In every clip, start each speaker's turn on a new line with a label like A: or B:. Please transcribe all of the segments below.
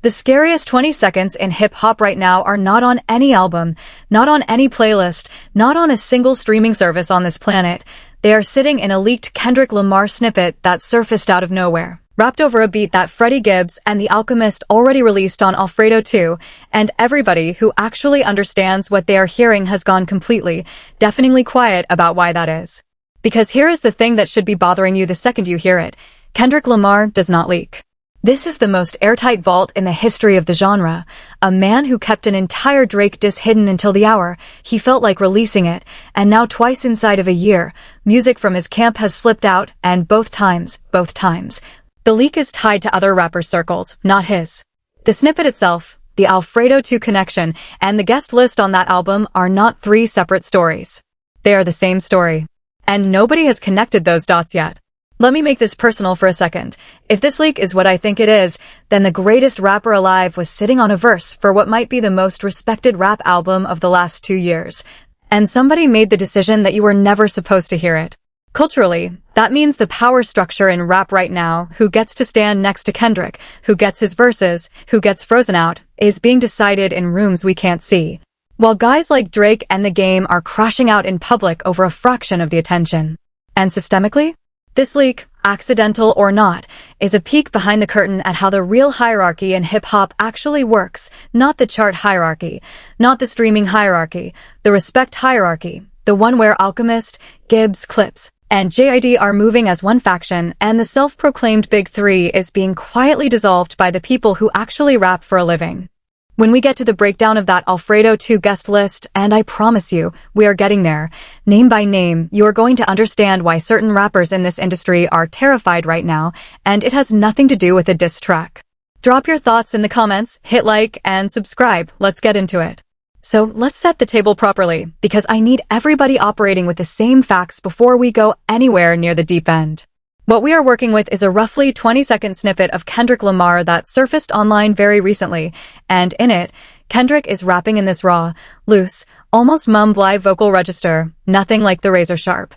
A: The scariest 20 seconds in hip-hop right now are not on any album, not on any playlist, not on a single streaming service on this planet. They are sitting in a leaked Kendrick Lamar snippet that surfaced out of nowhere, wrapped over a beat that Freddie Gibbs and the Alchemist already released on Alfredo 2, and everybody who actually understands what they are hearing has gone completely, deafeningly quiet about why that is. Because here is the thing that should be bothering you the second you hear it. Kendrick Lamar does not leak. This is the most airtight vault in the history of the genre. A man who kept an entire Drake diss hidden until the hour he felt like releasing it, and now twice inside of a year, music from his camp has slipped out, and both times. The leak is tied to other rappers' circles, not his. The snippet itself, the Alfredo 2 connection, and the guest list on that album are not three separate stories. They are the same story. And nobody has connected those dots yet. Let me make this personal for a second. If this leak is what I think it is, then the greatest rapper alive was sitting on a verse for what might be the most respected rap album of the last 2 years. And somebody made the decision that you were never supposed to hear it. Culturally, that means the power structure in rap right now, who gets to stand next to Kendrick, who gets his verses, who gets frozen out, is being decided in rooms we can't see. While guys like Drake and The Game are crashing out in public over a fraction of the attention. And systemically? This leak, accidental or not, is a peek behind the curtain at how the real hierarchy in hip-hop actually works, not the chart hierarchy, not the streaming hierarchy, the respect hierarchy, the one where Alchemist, Gibbs, Clipse, and JID are moving as one faction, and the self-proclaimed Big Three is being quietly dissolved by the people who actually rap for a living. When we get to the breakdown of that Alfredo 2 guest list, and I promise you, we are getting there, name by name, you are going to understand why certain rappers in this industry are terrified right now, and it has nothing to do with a diss track. Drop your thoughts in the comments, hit like, and subscribe. Let's get into it. So let's set the table properly, because I need everybody operating with the same facts before we go anywhere near the deep end. What we are working with is a roughly 20-second snippet of Kendrick Lamar that surfaced online very recently, and in it, Kendrick is rapping in this raw, loose, almost mum-live vocal register, nothing like the razor-sharp,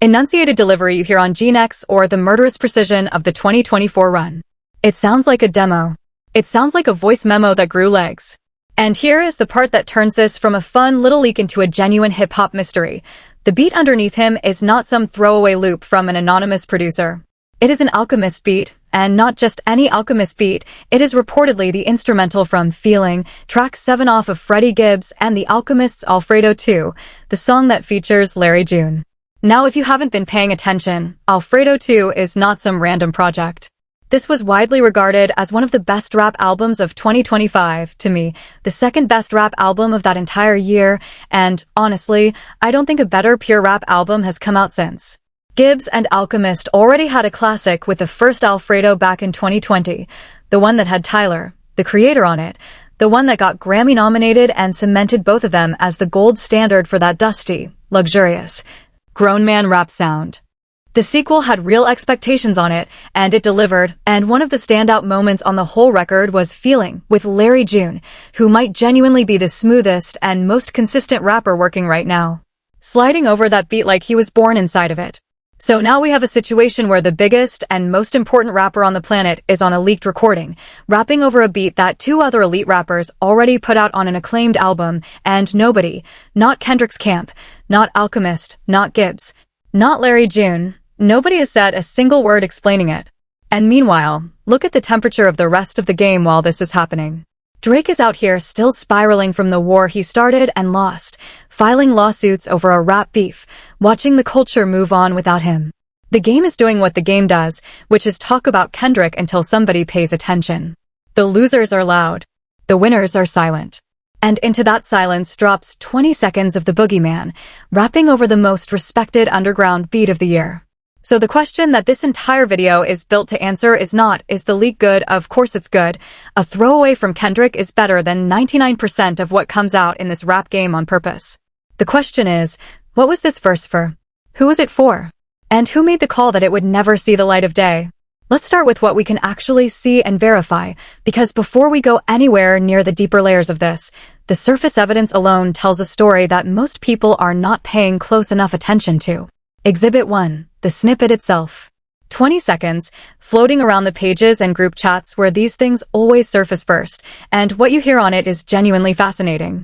A: enunciated delivery you hear on G-Nex or the murderous precision of the 2024 run. It sounds like a demo. It sounds like a voice memo that grew legs. And here is the part that turns this from a fun little leak into a genuine hip-hop mystery. The beat underneath him is not some throwaway loop from an anonymous producer. It is an Alchemist beat, and not just any Alchemist beat, it is reportedly the instrumental from Feeling, track 7 off of Freddie Gibbs and the Alchemist's Alfredo 2, the song that features Larry June. Now if you haven't been paying attention, Alfredo 2 is not some random project. This was widely regarded as one of the best rap albums of 2025, to me, the second best rap album of that entire year, and, honestly, I don't think a better pure rap album has come out since. Gibbs and Alchemist already had a classic with the first Alfredo back in 2020, the one that had Tyler, the creator, on it, the one that got Grammy nominated and cemented both of them as the gold standard for that dusty, luxurious, grown man rap sound. The sequel had real expectations on it, and it delivered, and one of the standout moments on the whole record was Feeling, with Larry June, who might genuinely be the smoothest and most consistent rapper working right now, sliding over that beat like he was born inside of it. So now we have a situation where the biggest and most important rapper on the planet is on a leaked recording, rapping over a beat that 2 other elite rappers already put out on an acclaimed album, and nobody, not Kendrick's camp, not Alchemist, not Gibbs, not Larry June, nobody has said a single word explaining it. And meanwhile, look at the temperature of the rest of the game while this is happening. Drake is out here still spiraling from the war he started and lost, filing lawsuits over a rap beef, watching the culture move on without him. The game is doing what the game does, which is talk about Kendrick until somebody pays attention. The losers are loud. The winners are silent. And into that silence drops 20 seconds of the boogeyman, rapping over the most respected underground beat of the year. So the question that this entire video is built to answer is not, is the leak good? Of course it's good. A throwaway from Kendrick is better than 99% of what comes out in this rap game on purpose. The question is, what was this verse for? Who was it for? And who made the call that it would never see the light of day? Let's start with what we can actually see and verify, because before we go anywhere near the deeper layers of this, the surface evidence alone tells a story that most people are not paying close enough attention to. Exhibit 1. The snippet itself. 20 seconds, floating around the pages and group chats where these things always surface first, and what you hear on it is genuinely fascinating.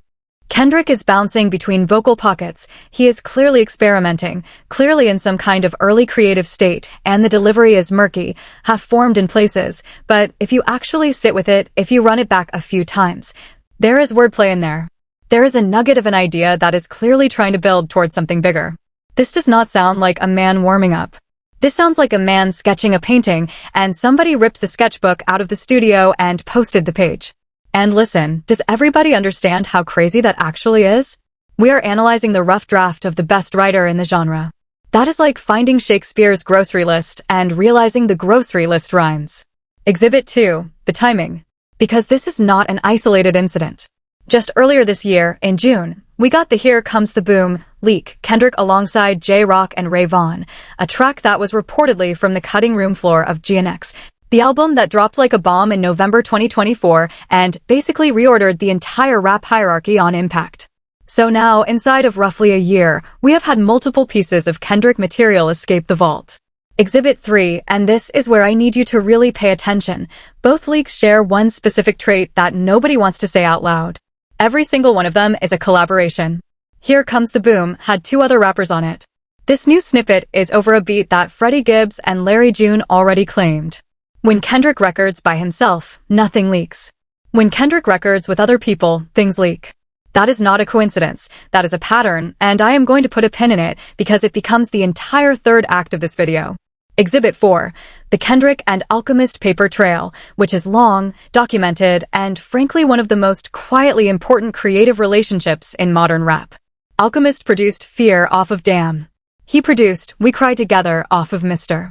A: Kendrick is bouncing between vocal pockets. He is clearly experimenting, clearly in some kind of early creative state, and the delivery is murky, half-formed in places, but if you actually sit with it, if you run it back a few times, there is wordplay in there. There is a nugget of an idea that is clearly trying to build towards something bigger. This does not sound like a man warming up. This sounds like a man sketching a painting, and somebody ripped the sketchbook out of the studio and posted the page. And listen, does everybody understand how crazy that actually is? We are analyzing the rough draft of the best writer in the genre. That is like finding Shakespeare's grocery list and realizing the grocery list rhymes. Exhibit 2, the timing. Because this is not an isolated incident. Just earlier this year, in June, we got the Here Comes the Boom leak, Kendrick alongside J-Rock and Ray Vaughn, a track that was reportedly from the cutting room floor of GNX, the album that dropped like a bomb in November 2024 and basically reordered the entire rap hierarchy on Impact. So now, inside of roughly a year, we have had multiple pieces of Kendrick material escape the vault. Exhibit 3, and this is where I need you to really pay attention. Both leaks share one specific trait that nobody wants to say out loud. Every single one of them is a collaboration. Here Comes the Boom had 2 other rappers on it. This new snippet is over a beat that Freddie Gibbs and Larry June already claimed. When Kendrick records by himself, nothing leaks. When Kendrick records with other people, things leak. That is not a coincidence, that is a pattern, and I am going to put a pin in it because it becomes the entire third act of this video. Exhibit 4, the Kendrick and Alchemist paper trail, which is long, documented, and frankly one of the most quietly important creative relationships in modern rap. Alchemist produced Fear off of Damn. He produced We Cry Together off of Mr.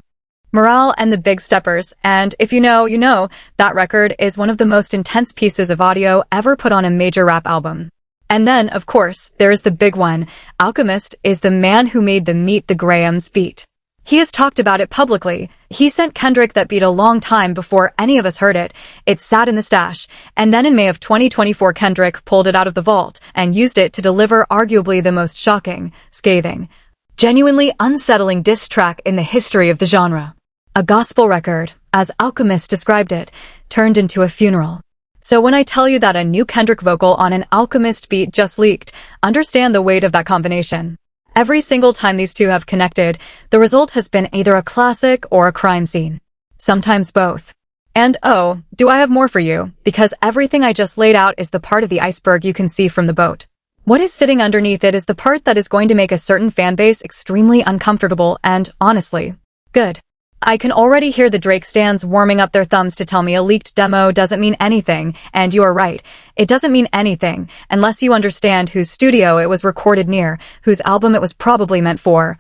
A: Morale and the Big Steppers, and if you know, you know, that record is one of the most intense pieces of audio ever put on a major rap album. And then, of course, there is the big one. Alchemist is the man who made the Meet the Grahams beat. He has talked about it publicly. He sent Kendrick that beat a long time before any of us heard it. It sat in the stash, and then in May of 2024 Kendrick pulled it out of the vault and used it to deliver arguably the most shocking, scathing, genuinely unsettling diss track in the history of the genre. A gospel record, as Alchemist described it, turned into a funeral. So when I tell you that a new Kendrick vocal on an Alchemist beat just leaked, understand the weight of that combination. Every single time these two have connected, the result has been either a classic or a crime scene. Sometimes both. And oh, do I have more for you, because everything I just laid out is the part of the iceberg you can see from the boat. What is sitting underneath it is the part that is going to make a certain fanbase extremely uncomfortable and, honestly, good. I can already hear the Drake stans warming up their thumbs to tell me a leaked demo doesn't mean anything, and you are right. It doesn't mean anything, unless you understand whose studio it was recorded near, whose album it was probably meant for,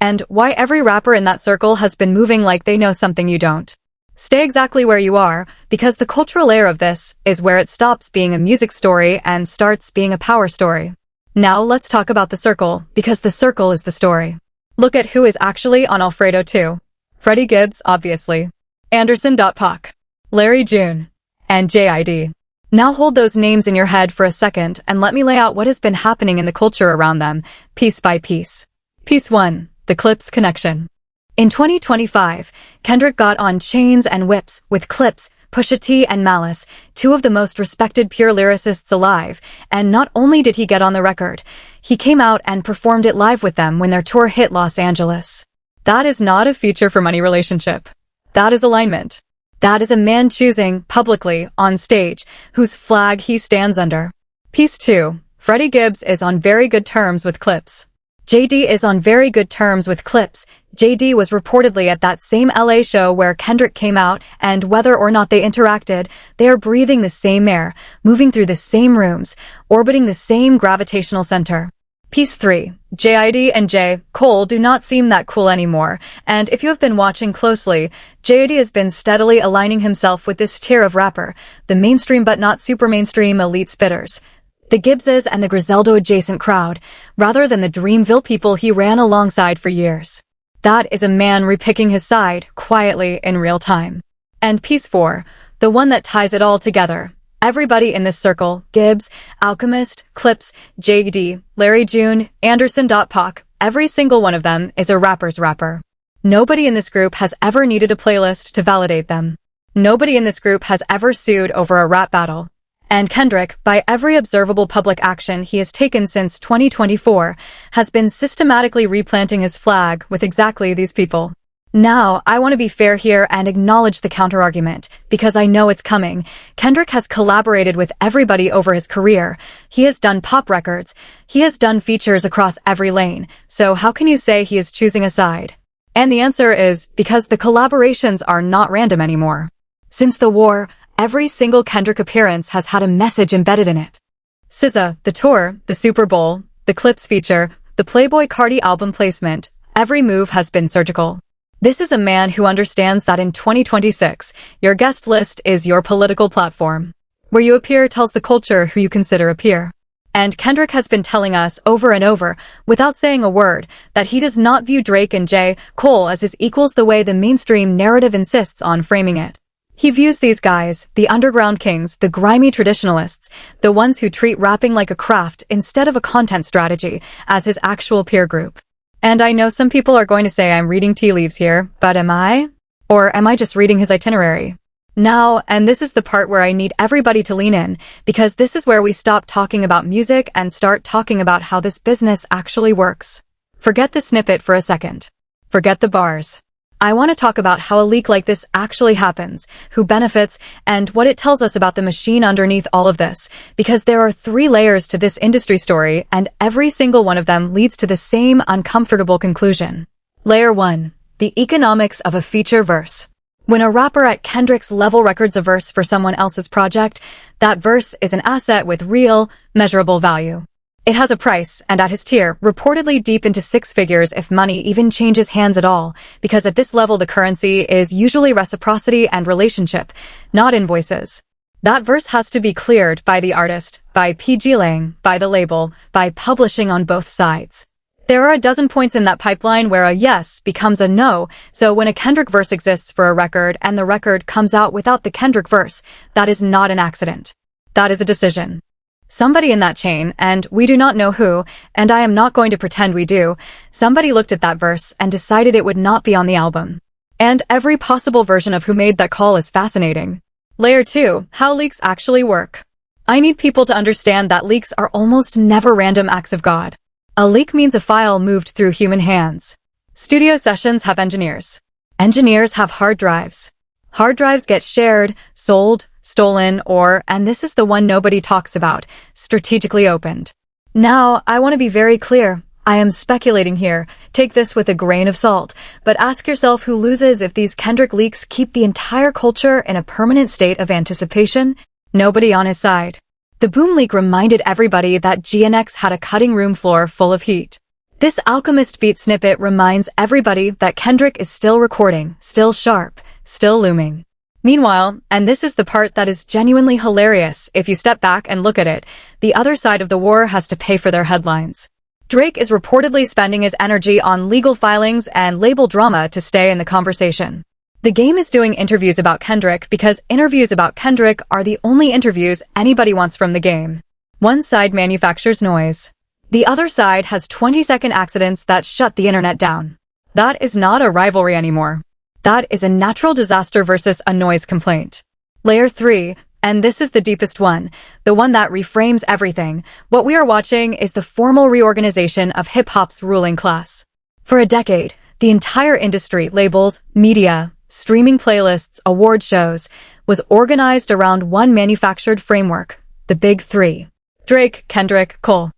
A: and why every rapper in that circle has been moving like they know something you don't. Stay exactly where you are, because the cultural layer of this is where it stops being a music story and starts being a power story. Now let's talk about the circle, because the circle is the story. Look at who is actually on Alfredo too. Freddie Gibbs, obviously. Anderson Paak. Larry June. And JID. Now hold those names in your head for a second and let me lay out what has been happening in the culture around them, piece by piece. Piece 1. The Clipse connection. In 2025, Kendrick got on Chains and Whips with Clipse, Pusha T, and Malice, 2 of the most respected pure lyricists alive, and not only did he get on the record, he came out and performed it live with them when their tour hit Los Angeles. That is not a feature for money relationship. That is alignment. That is a man choosing, publicly, on stage, whose flag he stands under. Piece 2. Freddie Gibbs is on very good terms with Clipse. JD is on very good terms with Clipse. JD was reportedly at that same LA show where Kendrick came out, and whether or not they interacted, they are breathing the same air, moving through the same rooms, orbiting the same gravitational center. Piece 3. JID and J. Cole do not seem that cool anymore, and if you have been watching closely, JID has been steadily aligning himself with this tier of rapper, the mainstream but not super mainstream elite spitters, the Gibbses and the Griselda-adjacent crowd, rather than the Dreamville people he ran alongside for years. That is a man repicking his side, quietly, in real time. And Piece 4, the one that ties it all together. Everybody in this circle, Gibbs, Alchemist, Clipse, JD, Larry June, Anderson Paak, every single one of them is a rapper's rapper. Nobody in this group has ever needed a playlist to validate them. Nobody in this group has ever sued over a rap battle. And Kendrick, by every observable public action he has taken since 2024, has been systematically replanting his flag with exactly these people. Now, I want to be fair here and acknowledge the counterargument, because I know it's coming. Kendrick has collaborated with everybody over his career. He has done pop records. He has done features across every lane. So how can you say he is choosing a side? And the answer is because the collaborations are not random anymore. Since the war, every single Kendrick appearance has had a message embedded in it. SZA, the tour, the Super Bowl, the Clipse feature, the Playboi Carti album placement, every move has been surgical. This is a man who understands that in 2026, your guest list is your political platform. Where you appear tells the culture who you consider a peer. And Kendrick has been telling us over and over, without saying a word, that he does not view Drake and J. Cole as his equals the way the mainstream narrative insists on framing it. He views these guys, the underground kings, the grimy traditionalists, the ones who treat rapping like a craft instead of a content strategy, as his actual peer group. And I know some people are going to say I'm reading tea leaves here, but am I? Or am I just reading his itinerary? Now, and this is the part where I need everybody to lean in, because this is where we stop talking about music and start talking about how this business actually works. Forget the snippet for a second. Forget the bars. I want to talk about how a leak like this actually happens, who benefits, and what it tells us about the machine underneath all of this, because there are 3 layers to this industry story, and every single one of them leads to the same uncomfortable conclusion. Layer 1. The economics of a feature verse. When a rapper at Kendrick's level records a verse for someone else's project, that verse is an asset with real, measurable value. It has a price, and at his tier, reportedly deep into 6 figures if money even changes hands at all, because at this level the currency is usually reciprocity and relationship, not invoices. That verse has to be cleared by the artist, by PG Lang, by the label, by publishing on both sides. There are a dozen points in that pipeline where a yes becomes a no, so when a Kendrick verse exists for a record and the record comes out without the Kendrick verse, that is not an accident. That is a decision. Somebody in that chain, and we do not know who, and I am not going to pretend we do, somebody looked at that verse and decided it would not be on the album. And every possible version of who made that call is fascinating. Layer 2. How leaks actually work. I need people to understand that leaks are almost never random acts of God. A leak means a file moved through human hands. Studio sessions have engineers. Engineers have hard drives. Hard drives get shared, sold, stolen, or, and this is the one nobody talks about, strategically opened. Now, I want to be very clear. I am speculating here. Take this with a grain of salt, but ask yourself who loses if these Kendrick leaks keep the entire culture in a permanent state of anticipation. Nobody on his side. The Boom leak reminded everybody that GNX had a cutting room floor full of heat. This Alchemist beat snippet reminds everybody that Kendrick is still recording, still sharp, still looming. Meanwhile, and this is the part that is genuinely hilarious if you step back and look at it, the other side of the war has to pay for their headlines. Drake is reportedly spending his energy on legal filings and label drama to stay in the conversation. The game is doing interviews about Kendrick because interviews about Kendrick are the only interviews anybody wants from the game. One side manufactures noise. The other side has 20-second accidents that shut the internet down. That is not a rivalry anymore. That is a natural disaster versus a noise complaint. Layer 3, and this is the deepest one, the one that reframes everything. What we are watching is the formal reorganization of hip-hop's ruling class. For a decade, the entire industry, labels, media, streaming playlists, award shows, was organized around one manufactured framework, the Big Three. Drake, Kendrick, Cole.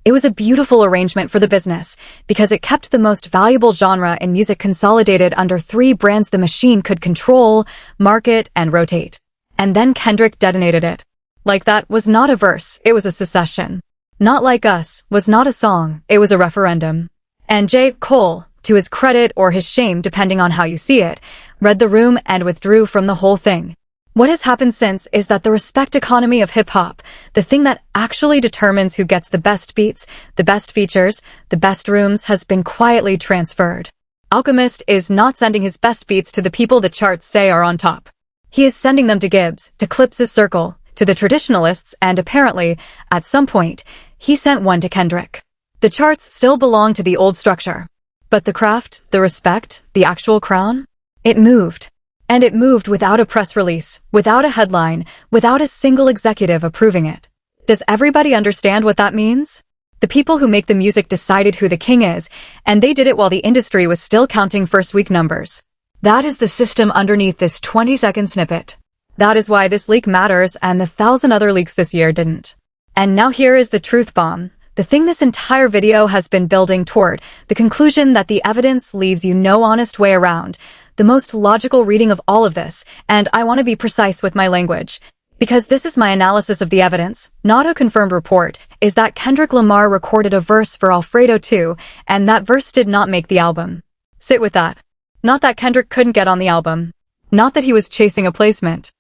A: It was a beautiful arrangement for the business because it kept the most valuable genre in music consolidated under 3 brands the machine could control, market, and rotate. And then Kendrick detonated it. Like That was not a verse, it was a secession. Not Like Us was not a song, it was a referendum. And J. Cole, to his credit or his shame depending on how you see it, read the room and withdrew from the whole thing. What has happened since is that the respect economy of hip-hop, the thing that actually determines who gets the best beats, the best features, the best rooms, has been quietly transferred. Alchemist is not sending his best beats to the people the charts say are on top. He is sending them to Gibbs, to Clipse's circle, to the traditionalists, and apparently, at some point, he sent one to Kendrick. The charts still belong to the old structure. But the craft, the respect, the actual crown? It moved. And it moved without a press release, without a headline, without a single executive approving it. Does everybody understand what that means? The people who make the music decided who the king is, and they did it while the industry was still counting first-week numbers. That is the system underneath this 20-second snippet. That is why this leak matters and the 1,000 other leaks this year didn't. And now here is the truth bomb. The thing this entire video has been building toward, the conclusion that the evidence leaves you no honest way around, the most logical reading of all of this, and I want to be precise with my language, because this is my analysis of the evidence, not a confirmed report, is that Kendrick Lamar recorded a verse for Alfredo too, and that verse did not make the album. Sit with that. Not that Kendrick couldn't get on the album. Not that he was chasing a placement.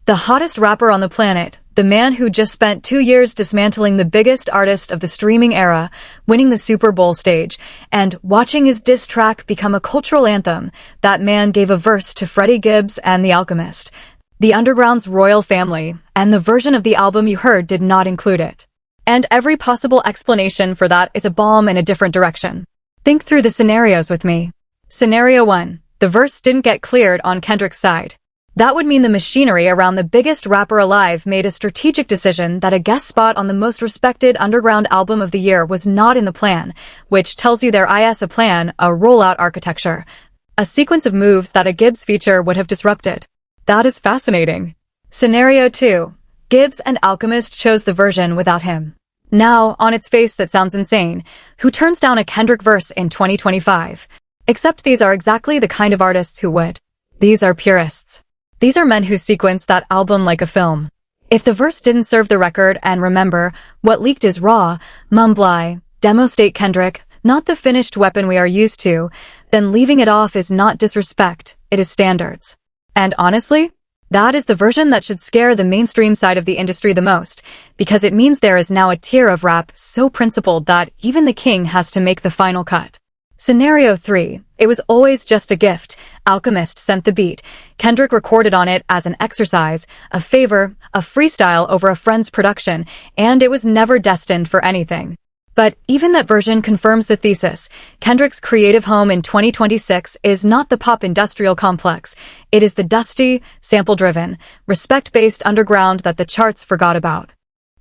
A: The hottest rapper on the planet, the man who just spent 2 years dismantling the biggest artist of the streaming era, winning the Super Bowl stage, and watching his diss track become a cultural anthem, that man gave a verse to Freddie Gibbs and The Alchemist, the underground's royal family, and the version of the album you heard did not include it. And every possible explanation for that is a bomb in a different direction. Think through the scenarios with me. Scenario 1. The verse didn't get cleared on Kendrick's side. That would mean the machinery around the biggest rapper alive made a strategic decision that a guest spot on the most respected underground album of the year was not in the plan, which tells you there is a plan, a rollout architecture, a sequence of moves that a Gibbs feature would have disrupted. That is fascinating. Scenario 2. Gibbs and Alchemist chose the version without him. Now, on its face that sounds insane, who turns down a Kendrick verse in 2025? Except these are exactly the kind of artists who would. These are purists. These are men who sequence that album like a film. If the verse didn't serve the record, and remember, what leaked is raw, mumbly, demo state Kendrick, not the finished weapon we are used to, then leaving it off is not disrespect, it is standards. And honestly, that is the version that should scare the mainstream side of the industry the most, because it means there is now a tier of rap so principled that even the king has to make the final cut. Scenario 3. It was always just a gift. Alchemist sent the beat. Kendrick recorded on it as an exercise, a favor, a freestyle over a friend's production, and it was never destined for anything. But even that version confirms the thesis. Kendrick's creative home in 2026 is not the pop industrial complex. It is the dusty, sample-driven, respect-based underground that the charts forgot about.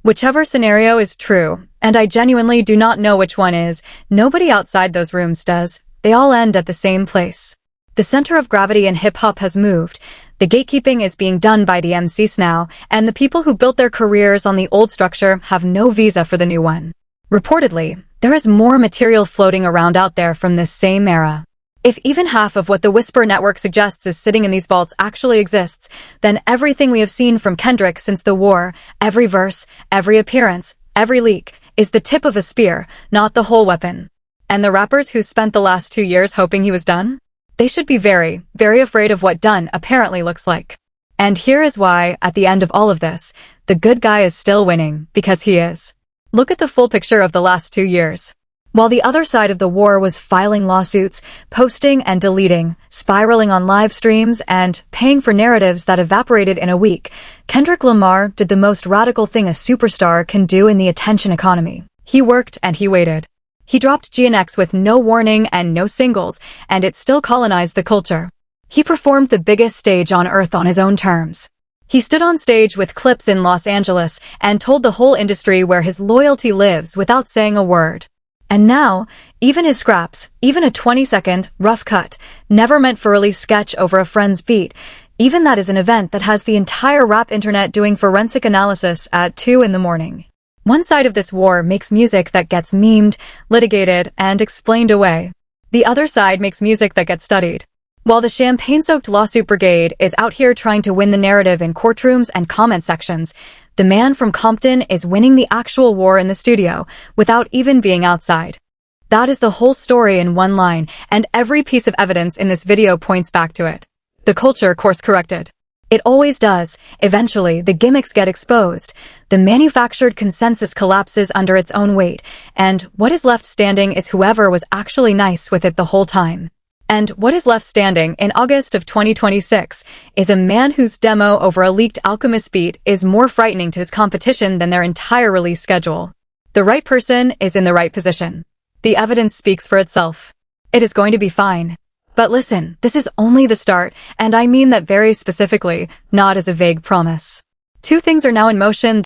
A: Whichever scenario is true, and I genuinely do not know which one is, nobody outside those rooms does. They all end at the same place. The center of gravity in hip-hop has moved. The gatekeeping is being done by the MCs now, and the people who built their careers on the old structure have no visa for the new one. Reportedly, there is more material floating around out there from this same era. If even half of what the Whisper Network suggests is sitting in these vaults actually exists, then everything we have seen from Kendrick since the war, every verse, every appearance, every leak, is the tip of a spear, not the whole weapon. And the rappers who spent the last 2 years hoping he was done? They should be very, very afraid of what done apparently looks like. And here is why, at the end of all of this, the good guy is still winning, because he is. Look at the full picture of the last 2 years. While the other side of the war was filing lawsuits, posting and deleting, spiraling on live streams, and paying for narratives that evaporated in a week, Kendrick Lamar did the most radical thing a superstar can do in the attention economy. He worked and he waited. He dropped GNX with no warning and no singles, and it still colonized the culture. He performed the biggest stage on earth on his own terms. He stood on stage with Clipse in Los Angeles and told the whole industry where his loyalty lives without saying a word. And now, even his scraps, even a 20-second, rough cut, never meant for release sketch over a friend's beat, even that is an event that has the entire rap internet doing forensic analysis at 2 in the morning. One side of this war makes music that gets memed, litigated, and explained away. The other side makes music that gets studied. While the champagne-soaked lawsuit brigade is out here trying to win the narrative in courtrooms and comment sections, the man from Compton is winning the actual war in the studio without even being outside. That is the whole story in one line, and every piece of evidence in this video points back to it. The culture course-corrected. It always does. Eventually, the gimmicks get exposed. The manufactured consensus collapses under its own weight, and what is left standing is whoever was actually nice with it the whole time. And what is left standing in August of 2026 is a man whose demo over a leaked Alchemist beat is more frightening to his competition than their entire release schedule. The right person is in the right position. The evidence speaks for itself. It is going to be fine. But listen, this is only the start, and I mean that very specifically, not as a vague promise. Two things are now in motion